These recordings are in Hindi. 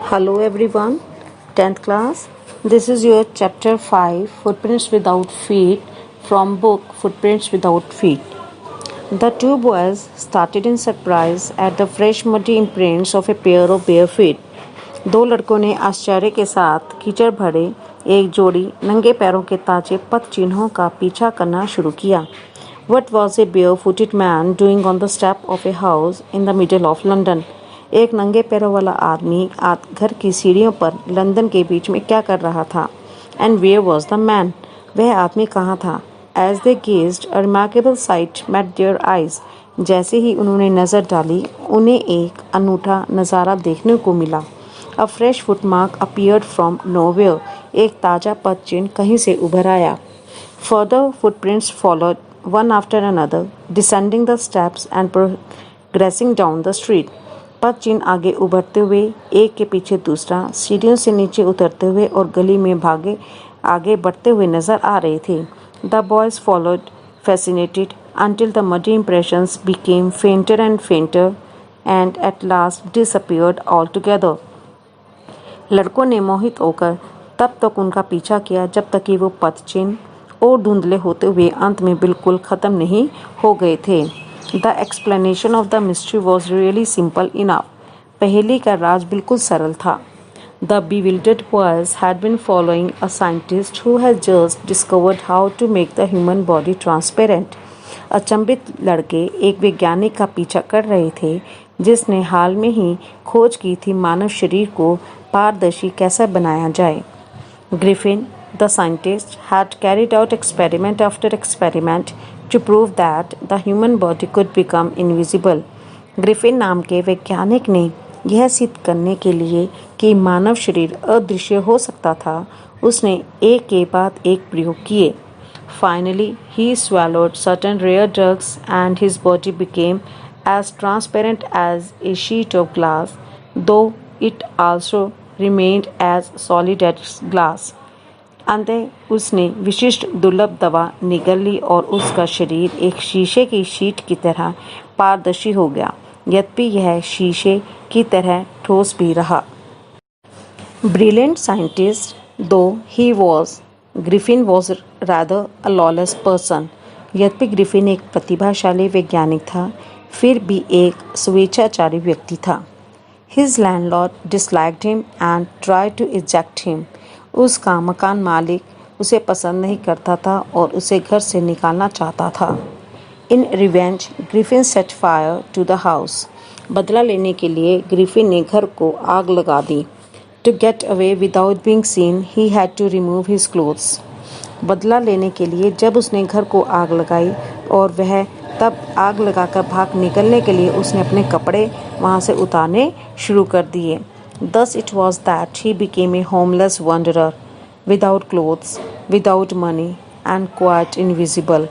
Hello everyone, 10th class. This is your chapter 5 Footprints Without Feet from book Footprints Without Feet. The two boys started in surprise at the fresh muddy imprints of a pair of bare feet. दो लड़कों ने आश्चर्य के साथ कीचड़ भरे एक जोड़ी नंगे पैरों के ताजे पद चिन्हों का पीछा करना शुरू किया. What was a bare-footed man doing on the step of a house in the middle of London? एक नंगे पैरों वाला आदमी घर की सीढ़ियों पर लंदन के बीच में क्या कर रहा था? And where was the man? वह आदमी कहाँ था? As they gazed, a remarkable sight met their eyes. जैसे ही उन्होंने नज़र डाली, उन्हें एक अनूठा नज़ारा देखने को मिला. A fresh footmark appeared from nowhere. एक ताज़ा पद चिन्ह कहीं से उभर आया. Further footprints followed, one after another, descending the steps and progressing down the street. पद चिन्ह आगे उभरते हुए एक के पीछे दूसरा सीढ़ियों से नीचे उतरते हुए और गली में आगे बढ़ते हुए नजर आ रहे थे. The boys followed, fascinated, until the muddy impressions became fainter and fainter and at last disappeared altogether. लड़कों ने मोहित होकर तब तक उनका पीछा किया जब तक कि वो पद चिन्ह और धुंधले होते हुए अंत में बिल्कुल खत्म नहीं हो गए थे. The explanation of the mystery was really simple enough. पहेली का राज बिल्कुल सरल था. The bewildered boys had been following a scientist who had just discovered how to make the human body transparent. अचंभित लड़के एक वैज्ञानिक का पीछा कर रहे थे जिसने हाल में ही खोज की थी मानव शरीर को पारदर्शी कैसे बनाया जाए. Griffin, the scientist, had carried out experiment after experiment to prove that the human body could become invisible. Griffin नाम के वैज्ञानिक ने यह सिद्ध करने के लिए कि मानव शरीर अदृश्य हो सकता था, उसने एक के बाद एक प्रयोग किए. Finally, he swallowed certain rare drugs and his body became as transparent as a sheet of glass, though it also remained as solid as glass. अंततः उसने विशिष्ट दुर्लभ दवा निगल ली और उसका शरीर एक शीशे की शीट की तरह पारदर्शी हो गया, यद्यपि यह शीशे की तरह ठोस भी रहा. Brilliant scientist though he was, Griffin was rather a lawless person. यद्यपि ग्रिफिन एक प्रतिभाशाली वैज्ञानिक था, फिर भी एक स्वेच्छाचारी व्यक्ति था. His landlord disliked him and tried to eject him. उसका मकान मालिक उसे पसंद नहीं करता था और उसे घर से निकालना चाहता था. In revenge Griffin set fire to the house. बदला लेने के लिए ग्रिफिन ने घर को आग लगा दी. To get away without being seen he had to remove his clothes. बदला लेने के लिए जब उसने घर को आग लगाई और वह तब आग लगाकर भाग निकलने के लिए उसने अपने कपड़े वहाँ से उतारने शुरू कर दिए. Thus it was that he became a homeless wanderer, without clothes, without money, and quite invisible.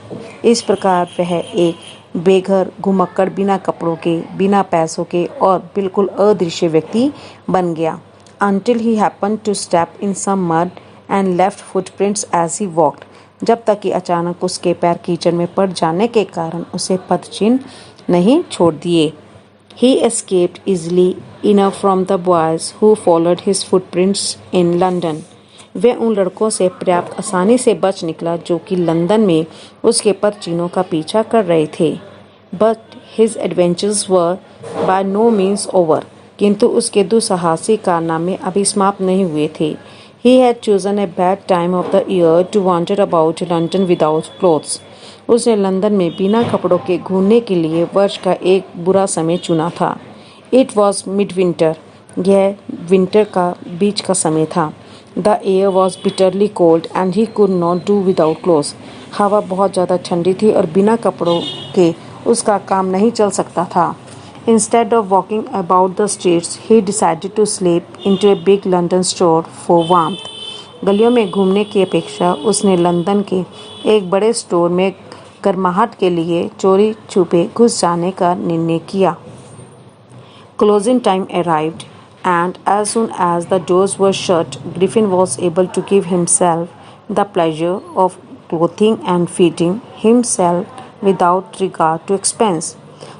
इस प्रकार वह एक बेघर घुमक्कड़ बिना कपड़ों के बिना पैसों के और बिल्कुल अदृश्य व्यक्ति बन गया. Until he happened to step in some mud and left footprints as he walked. जब तक कि अचानक उसके पैर कीचड़ में पड़ जाने के कारण उसे पदचिन्ह नहीं छोड़ दिए. He escaped easily enough from the boys who followed his footprints in London. वह उन लड़कों से पर्याप्त आसानी से बच निकला जो कि लंदन में उसके पद चिन्हों का पीछा कर रहे थे. But his adventures were by no means over. किंतु उसके दुस्साहसिक कारनामे अभी समाप्त नहीं हुए थे. He had chosen a bad time of the year to wander about London without clothes. उसने लंदन में बिना कपड़ों के घूमने के लिए वर्ष का एक बुरा समय चुना था. It was midwinter. यह विंटर का बीच का समय था. The air was bitterly cold and he could not do without clothes. हवा बहुत ज़्यादा ठंडी थी और बिना कपड़ों के उसका काम नहीं चल सकता था. Instead of walking about the streets, he decided to slip into a big London store for warmth. गलियों में घूमने की अपेक्षा उसने लंदन के एक बड़े स्टोर में गर्माहट के लिए चोरी छुपे घुस जाने का निर्णय किया. Closing time arrived, and as soon as the doors were shut, Griffin was able to give himself the pleasure of clothing and feeding himself without regard to expense.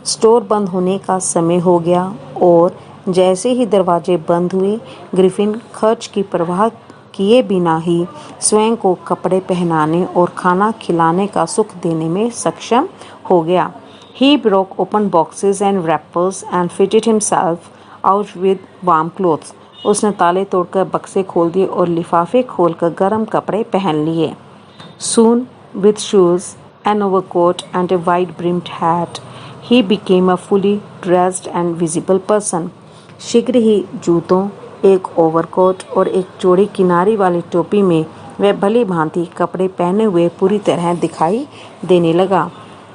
Store बंद होने का समय हो गया और जैसे ही दरवाजे बंद हुए, ग्रिफिन खर्च की परवाह किए बिना ही स्वयं को कपड़े पहनाने और खाना खिलाने का सुख देने में सक्षम हो गया। He broke open boxes and wrappers and fitted himself out with warm clothes. उसने ताले तोड़कर बक्से खोल दिए और लिफाफे खोलकर गर्म कपड़े पहन लिए। Soon, with shoes, an overcoat and a wide-brimmed hat, he became a fully dressed and visible person. शीघ्र ही जूतों, एक ओवरकोट और एक चौड़ी किनारी वाली टोपी में वह भली भांति कपड़े पहने हुए पूरी तरह दिखाई देने लगा।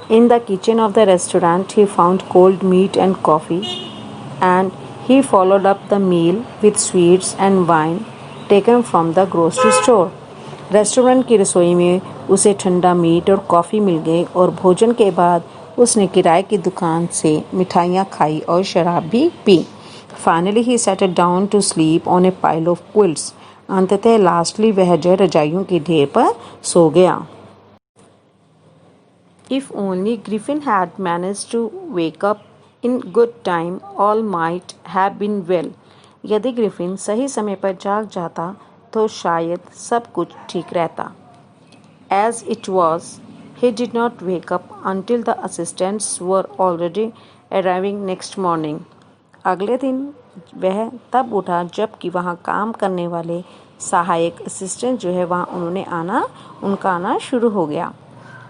In the kitchen of the restaurant, he found cold meat and coffee, and he followed up the meal with sweets and wine taken from the grocery store. Restaurant की रसोई में उसे ठंडा मीट और कॉफ़ी मिल गई और भोजन के बाद उसने किराए की दुकान से मिठाइयाँ खाई और शराब भी P. Finally, he settled down to sleep on a pile of quilts. अंततः लास्टली वह जो रजाइयों के ढेर पर सो गया। If only Griffin had managed to wake up in good time, all might have been well. यदि ग्रिफिन सही समय पर जाग जाता तो शायद सब कुछ ठीक रहता। As it was, he did not wake up until the assistants were already arriving next morning. अगले दिन वह तब उठा जबकि वहाँ काम करने वाले सहायक असिस्टेंट जो है उनका आना शुरू हो गया।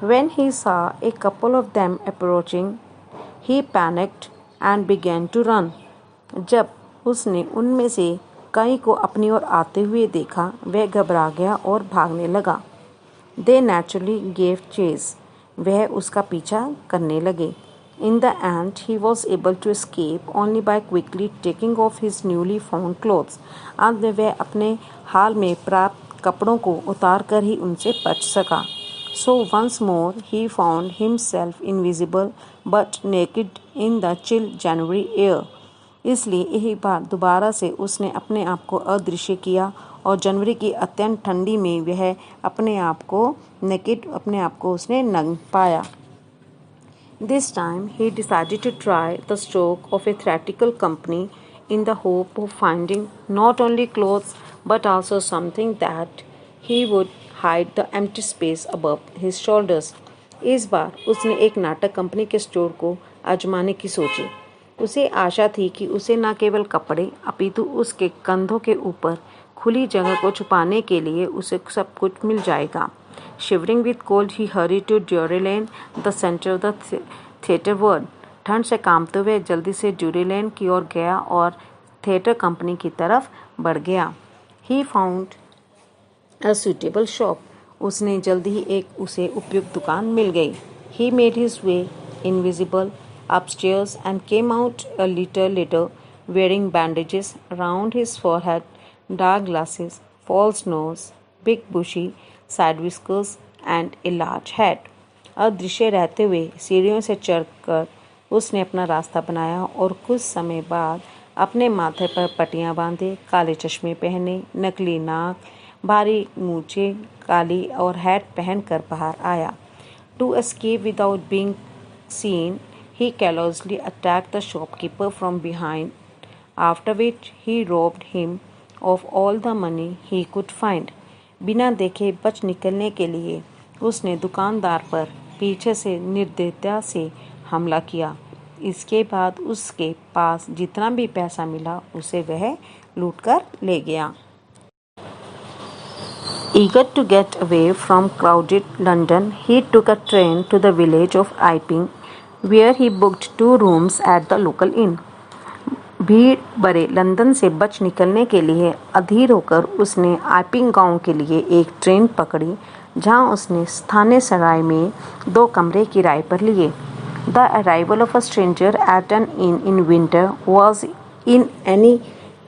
When he saw a couple of them approaching, he panicked and began to run. जब उसने उनमें से कई को अपनी ओर आते हुए देखा, वह घबरा गया और भागने लगा। They naturally gave chase. वह उसका पीछा करने लगे। In the end, he was able to escape only by quickly taking off his newly found clothes. अंत में वह अपने हाल में प्राप्त कपड़ों को उतार कर ही उनसे बच सका। So once more he found himself invisible but naked in the chill January air. इसलिए यही बार दोबारा से उसने अपने आप को अदृश्य किया और जनवरी की अत्यंत ठंडी में वह अपने आप को उसने नग्न पाया। This time he decided to try the stroke of a theatrical company in the hope of finding not only clothes but also something that he would hide the empty space above his shoulders. इस बार उसने एक नाटक कंपनी के स्टोर को आजमाने की सोची। उसे आशा थी कि उसे न केवल कपड़े अपितु उसके कंधों के ऊपर खुली जगह को छुपाने के लिए उसे सब कुछ मिल जाएगा। Shivering with cold, he hurried to Drury Lane, the center of the theatre world. ठंड से कांपते हुए जल्दी से ड्यूरी लेन की ओर गया और थिएटर कंपनी की तरफ बढ़ गया। He found a suitable shop. उसने जल्दी ही उसे उपयुक्त दुकान मिल गई। He made his way invisible upstairs and came out a little later, wearing bandages round his forehead, dark glasses, false nose, big bushy side whiskers and a large hat. अदृश्य रहते हुए सीढ़ियों से चढ़कर उसने अपना रास्ता बनाया और कुछ समय बाद अपने माथे पर पट्टियाँ बांधे, काले चश्मे पहने, नकली नाक, भारी मूछें काली और हैट पहनकर बाहर आया। To escape without being seen, he callously attacked the shopkeeper from behind, after which he robbed him of all the money he could find. बिना देखे बच निकलने के लिए उसने दुकानदार पर पीछे से निर्दयता से हमला किया। इसके बाद उसके पास जितना भी पैसा मिला उसे वह लूटकर ले गया। Eager to get away from crowded London, he took a train to the village of Iping, where he booked 2 rooms at the local inn. भीड़ भरे लंदन से बच निकलने के लिए अधीर होकर उसने आइपिंग गांव के लिए एक ट्रेन पकड़ी, जहां उसने स्थानीय सराय में 2 कमरे किराए पर लिए। The arrival of a stranger at an inn in winter was in any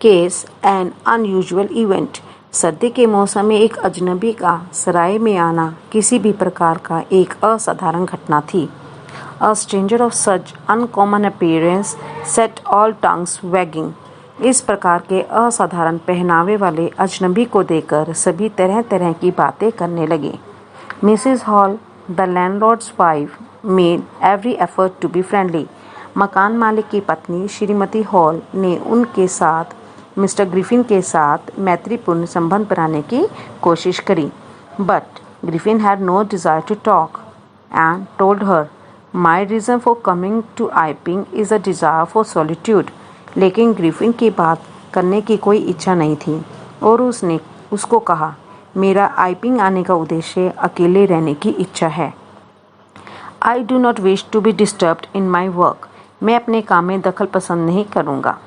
case an unusual event. सर्दी के मौसम में एक अजनबी का सराय में आना किसी भी प्रकार का एक असाधारण घटना थी। A stranger of such uncommon appearance set all tongues wagging. इस प्रकार के असाधारण पहनावे वाले अजनबी को देखकर सभी तरह तरह की बातें करने लगे। Mrs. Hall, the landlord's wife, made every effort to be friendly, मकान मालिक की पत्नी श्रीमती हॉल ने उनके साथ मिस्टर ग्रिफिन के साथ मैत्रीपूर्ण संबंध बनाने की कोशिश करी, but Griffin had no desire to talk and told her, my reason for coming to Iping is a desire for solitude. लेकिन ग्रिफिन की बात करने की कोई इच्छा नहीं थी और उसने उसको कहा, मेरा आइपिंग आने का उद्देश्य अकेले रहने की इच्छा है। I do not wish to be disturbed in my work. मैं अपने काम में दखल पसंद नहीं करूँगा।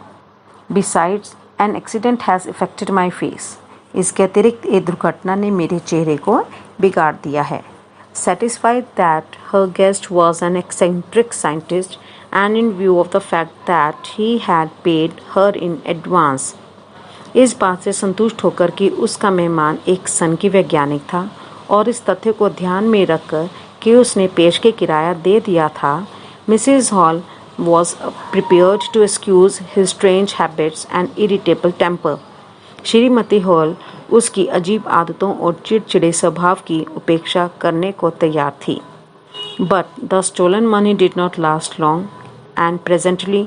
Besides an accident has affected my face. इसके अतिरिक्त एक दुर्घटना ने मेरे चेहरे को बिगाड़ दिया है। Satisfied that her guest was an eccentric scientist and in view of the fact that he had paid her in advance. इस बात से संतुष्ट होकर कि उसका मेहमान एक सन की वैज्ञानिक था और इस तथ्य को ध्यान में रखकर कि उसने पेशगी किराया दे दिया था, Mrs hall was prepared to excuse his strange habits and irritable temper. Shrimati hall उसकी अजीब आदतों और चिड़चिड़े स्वभाव की उपेक्षा करने को तैयार थी। But the stolen money did not last long, and presently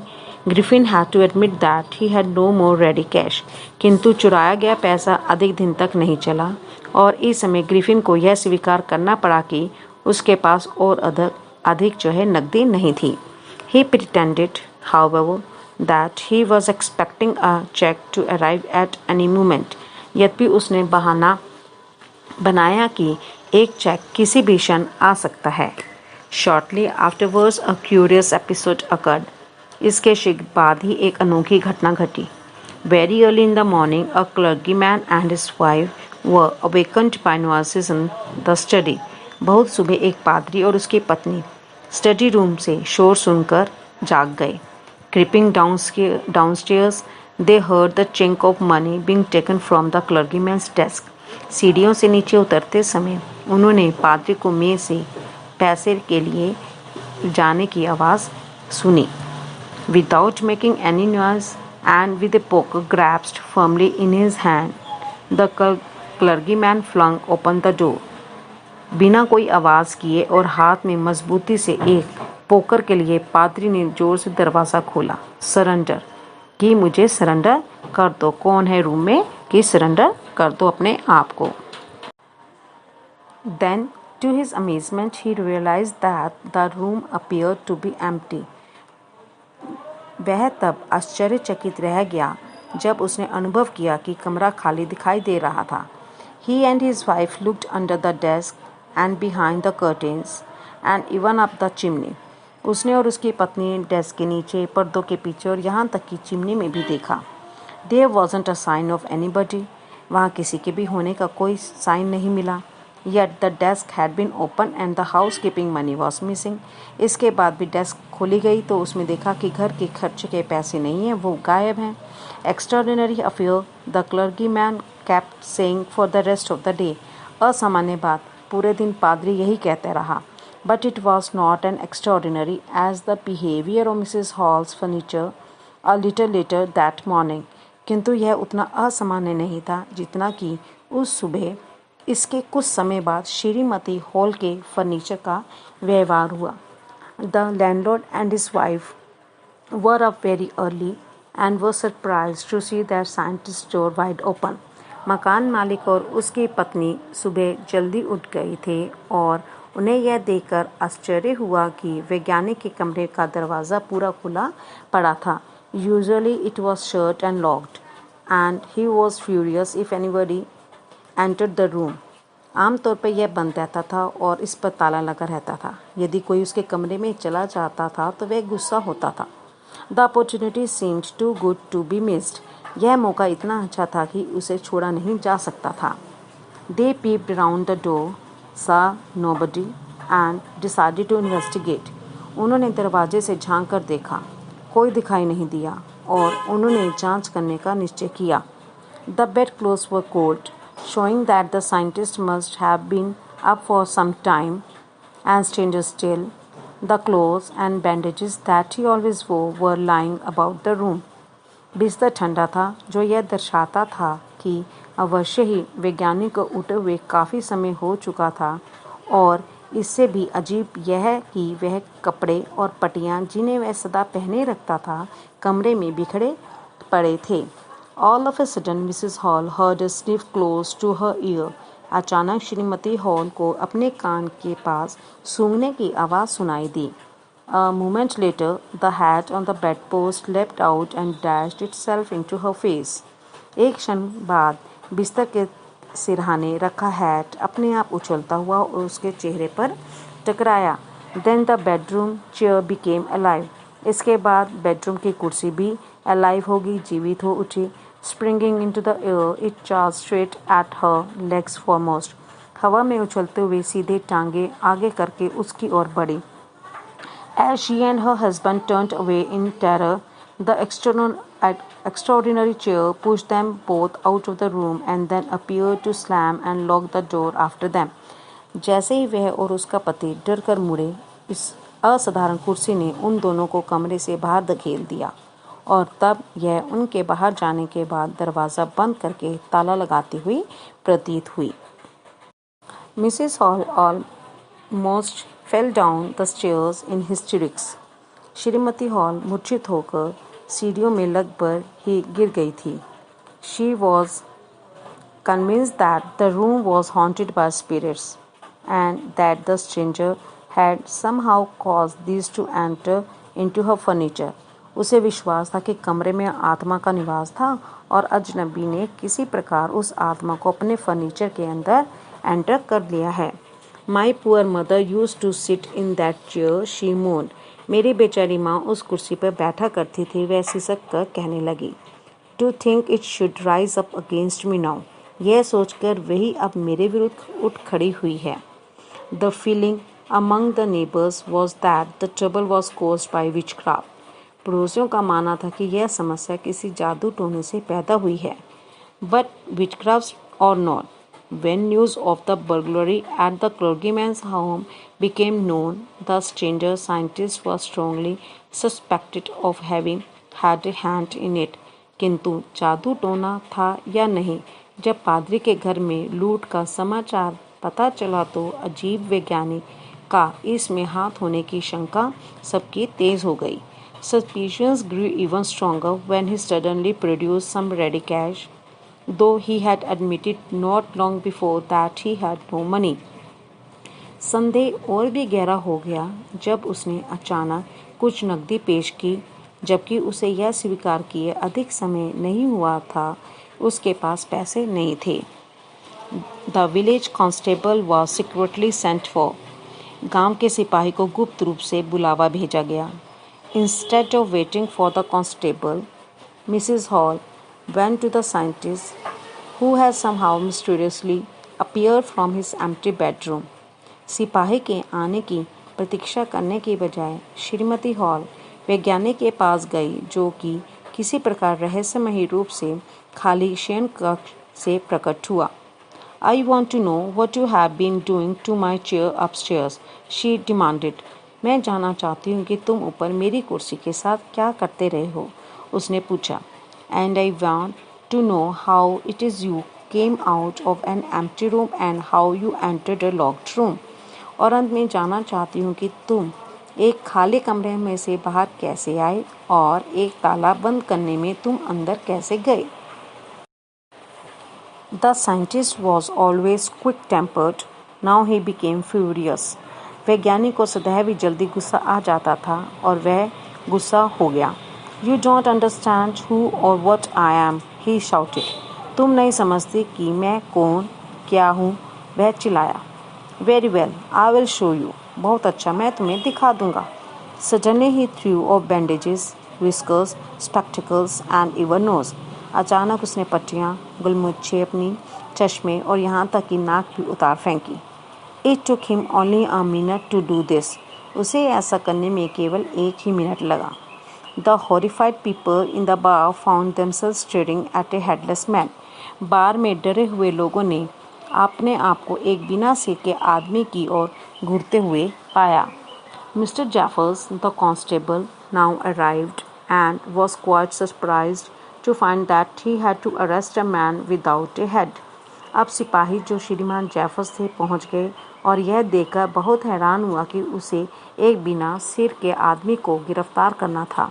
Griffin had to admit that he had no more ready cash. किंतु चुराया गया पैसा अधिक दिन तक नहीं चला और इस समय ग्रिफिन को यह स्वीकार करना पड़ा कि उसके पास और अधिक जो है नकदी नहीं थी। He pretended, however, that he was expecting a check to arrive at any moment. यद्यपि उसने बहाना बनाया कि एक चेक किसी भी क्षण आ सकता है। Shortly afterwards, a curious episode occurred. इसके शीघ्र बाद ही एक अनोखी घटना घटी। Very early in the morning, a clergyman and his wife were awakened by noises in the study. बहुत सुबह एक पादरी और उसकी पत्नी स्टडी रूम से शोर सुनकर जाग गए। Creeping downstairs they heard the chink of money being taken from the clergyman's desk. सीढ़ियों से नीचे उतरते समय उन्होंने पादरी को मेज से पैसे के लिए जाने की आवाज़ सुनी। Without making any noise and with a poker gripped firmly in his hand, the clergyman flung open the door. बिना कोई आवाज़ किए और हाथ में मजबूती से एक पोकर के लिए पादरी ने जोर से दरवाज़ा खोला। सरेंडर कि मुझे सरेंडर कर दो। कौन है रूम में कि सरेंडर कर दो अपने आप को। Then to his amazement he realized that the room appeared to be empty. वह तब आश्चर्यचकित रह गया जब उसने अनुभव किया कि कमरा खाली दिखाई दे रहा था। He and his wife looked under the desk and behind the curtains and even up the chimney. उसने और उसकी पत्नी डेस्क के नीचे, पर्दों के पीछे और यहाँ तक कि चिमनी में भी देखा। There wasn't a sign of anybody. वहाँ किसी के भी होने का कोई साइन नहीं मिला। Yet the desk had been opened and the housekeeping money was missing. इसके बाद भी डेस्क खोली गई तो उसमें देखा कि घर के खर्च के पैसे नहीं हैं, वो गायब हैं। Extraordinary affair, the clergyman kept saying for the rest of the day. असामान्य बात, पूरे दिन पादरी यही कहते रहा। But it was not an extraordinary as the behavior of Mrs. Hall's furniture a little later that morning. किंतु यह उतना असामान्य नहीं था जितना कि उस सुबह इसके कुछ समय बाद श्रीमती हॉल के फर्नीचर का व्यवहार हुआ। The landlord and his wife were up very early and were surprised to see their scientist door wide open. मकान मालिक और उसकी पत्नी सुबह जल्दी उठ गए थे और उन्हें यह देखकर आश्चर्य हुआ कि वैज्ञानिक के कमरे का दरवाज़ा पूरा खुला पड़ा था। Usually it was shut and locked, and he was furious if anybody entered the room. आमतौर पर यह बंद रहता था और इस पर ताला लगा रहता था। यदि कोई उसके कमरे में चला जाता था तो वह गुस्सा होता था। The opportunity seemed too good to be missed. यह मौका इतना अच्छा था कि उसे छोड़ा नहीं जा सकता था। They peeped around the door, saw nobody, and decided to investigate. उन्होंने दरवाजे से झांक कर देखा, कोई दिखाई नहीं दिया और उन्होंने जांच करने का निश्चय किया। The bedclothes were cold, showing that the scientist must have been up for some time, and stranger still, the clothes and bandages that he always wore were lying about the room. बिस्तर ठंडा था, जो यह दर्शाता था कि अवश्य ही वैज्ञानिक को उठे हुए काफ़ी समय हो चुका था और इससे भी अजीब यह कि वह कपड़े और पट्टियाँ जिन्हें वह सदा पहने रखता था कमरे में बिखरे पड़े थे। All of a sudden Mrs. Hall heard a sniff close to her ear. अचानक श्रीमती हॉल को अपने कान के पास सूंघने की आवाज़ सुनाई दी। A moment later, the hat on the bedpost leapt out and dashed itself into her face. एक क्षण बाद बिस्तर के सिरहाने रखा हैट अपने आप उछलता हुआ उसके चेहरे पर टकराया। Then the bedroom chair became alive. इसके बाद बेडरूम की कुर्सी भी alive होगी, जीवित हो उठी। Springing into the air, it charged straight at her, legs foremost. हवा में उछलते हुए सीधे टांगे आगे करके उसकी ओर बढ़ी। As she and her husband turned away in terror, the extraordinary chair pushed them both out of the room and then appeared to slam and lock the door after them. जैसे ही वह और उसका पति डर कर मुड़े, इस असाधारण कुर्सी ने उन दोनों को कमरे से बाहर धकेल दिया और तब यह उनके बाहर जाने के बाद दरवाज़ा बंद करके ताला लगाती हुई प्रतीत हुई। Mrs hall almost fell down the stairs in hysterics. Shrimati hall मूर्छित होकर सीढ़ियों में लगभग ही गिर गई थी। She was convinced that the room was haunted by spirits and that the stranger had somehow caused these to enter into her furniture. उसे विश्वास था कि कमरे में आत्मा का निवास था और अजनबी ने किसी प्रकार उस आत्मा को अपने फर्नीचर के अंदर एंटर कर लिया है। My poor mother used to sit in that chair, she moaned. मेरी बेचारी माँ उस कुर्सी पर बैठा करती थी, वह सिसक कर कहने लगी। To think it should rise up against me now. यह सोचकर वही अब मेरे विरुद्ध उठ खड़ी हुई है। The feeling among the neighbors was that the trouble was caused by witchcraft. पड़ोसियों का मानना था कि यह समस्या किसी जादू टोने से पैदा हुई है। But witchcraft or not, when news of the burglary at the clergyman's home became known, the stranger scientist was strongly suspected of having had a hand in it. किंतु जादू टोना था या नहीं, जब पादरी के घर में लूट का समाचार पता चला तो अजीब वैज्ञानिक का इसमें हाथ होने की शंका सबकी तेज हो गई। Suspicions grew even stronger when he suddenly produced some ready cash, though he had admitted not long before that he had no money. संदेह और भी गहरा हो गया जब उसने अचानक कुछ नकदी पेश की, जबकि उसे यह स्वीकार किए अधिक समय नहीं हुआ था उसके पास पैसे नहीं थे। The village constable was secretly sent for. गांव के सिपाही को गुप्त रूप से बुलावा भेजा गया। Instead of waiting for the constable, Mrs. Hall went to the scientist, who had somehow mysteriously appeared from his empty bedroom. सिपाही के आने की प्रतीक्षा करने की बजाय श्रीमती हॉल वैज्ञानिक के पास गई, जो कि किसी प्रकार रहस्यमयी रूप से खाली शयन कक्ष से प्रकट हुआ। I want to know what you have been doing to my chair upstairs, she demanded. मैं जानना चाहती हूँ कि तुम ऊपर मेरी कुर्सी के साथ क्या करते रहे हो, उसने पूछा। And I want to know how it is you came out of an empty room and how you entered a locked room. और अंत में जानना चाहती हूँ कि तुम एक खाली कमरे में से बाहर कैसे आए और एक ताला बंद करने में तुम अंदर कैसे गए। The scientist was always quick-tempered. Now he became furious. वैज्ञानिक को सदैव ही जल्दी गुस्सा आ जाता था और वह गुस्सा हो गया। You don't understand who or what I am, he shouted. तुम नहीं समझती कि मैं कौन क्या हूँ, वह चिल्लाया। Very well, I will show you. बहुत अच्छा, मैं तुम्हें दिखा दूंगा। Suddenly he threw off bandages, whiskers, spectacles and even nose. अचानक उसने पट्टियाँ, गुलमुच्छे अपनी, चश्मे और यहाँ तक कि नाक भी उतार फेंकी। It took him only a minute to do this. उसे ऐसा करने में केवल 1 ही मिनट लगा। The horrified people in the bar found themselves staring at a headless man. बार में डरे हुए लोगों ने अपने आप को एक बिना सिर के आदमी की ओर घूरते हुए पाया। Mr. Jeffers, the constable, now arrived and was quite surprised to find that he had to arrest a man without a head. अब सिपाही जो श्रीमान जेफर्स थे पहुंच गए और यह देखकर बहुत हैरान हुआ कि उसे एक बिना सिर के आदमी को गिरफ्तार करना था।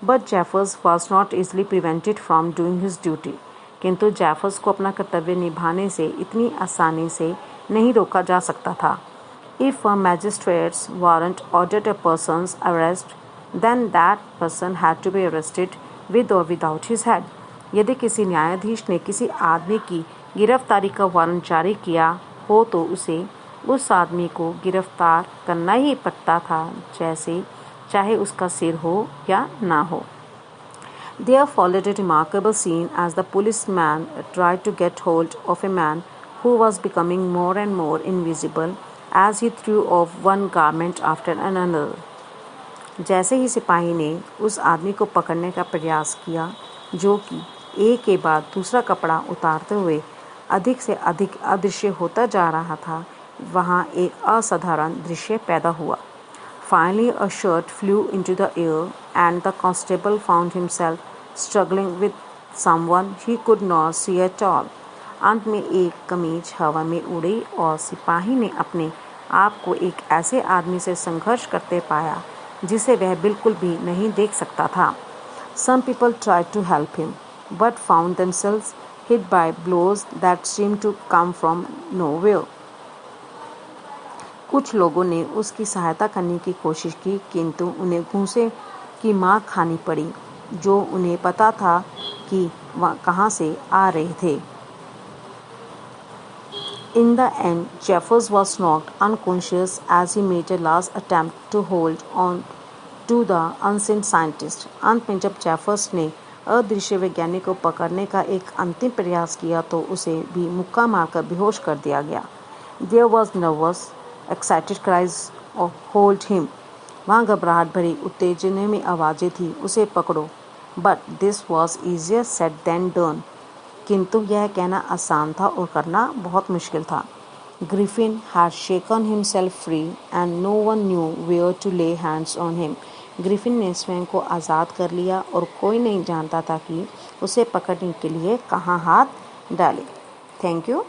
But Jeffers was not easily prevented from doing his duty. किंतु जेफर्स को अपना कर्तव्य निभाने से इतनी आसानी से नहीं रोका जा सकता था। If a magistrate's warrant ordered a person's arrest, then that person had to be arrested with or without his head. यदि किसी न्यायाधीश ने किसी आदमी की गिरफ्तारी का वारंट जारी किया हो तो उसे उस आदमी को गिरफ्तार करना ही पड़ता था, जैसे चाहे उसका सिर हो या ना हो। There followed a remarkable scene as the policeman tried to get hold of a man who was becoming more and more invisible as he threw off one garment after another. जैसे ही सिपाही ने उस आदमी को पकड़ने का प्रयास किया जो कि एक के बाद दूसरा कपड़ा उतारते हुए अधिक से अधिक अदृश्य होता जा रहा था, वहाँ एक असाधारण दृश्य पैदा हुआ। Finally, a shirt flew into the air, and the constable found himself struggling with someone he could not see at all. अंत में एक कमीज हवा में उड़ी और सिपाही ने अपने आप को एक ऐसे आदमी से संघर्ष करते पाया जिसे वह बिल्कुल भी नहीं देख सकता था। Some people tried to help him, but found themselves hit by blows that seemed to come from nowhere. कुछ लोगों ने उसकी सहायता करने की कोशिश की, किंतु उन्हें घूंसे की मार खानी पड़ी जो उन्हें पता था कि वह कहाँ से आ रहे थे। In the end, Jeffers was knocked unconscious as he made a last attempt to hold on to the unseen scientist. अंत में जब जेफर्स ने अदृश्य वैज्ञानिक को पकड़ने का एक अंतिम प्रयास किया तो उसे भी मुक्का मारकर बेहोश कर दिया गया। There was nervous, excited cries of hold him. वहाँ घबराहट भरी उत्तेजना में आवाज़ें थी, उसे पकड़ो। But this was easier said than done. किंतु यह कहना आसान था और करना बहुत मुश्किल था। Griffin had shaken himself free and no one knew where to lay hands on him. Griffin ने स्वयं को आज़ाद कर लिया और कोई नहीं जानता था कि उसे पकड़ने के लिए कहाँ हाथ डाले। Thank you.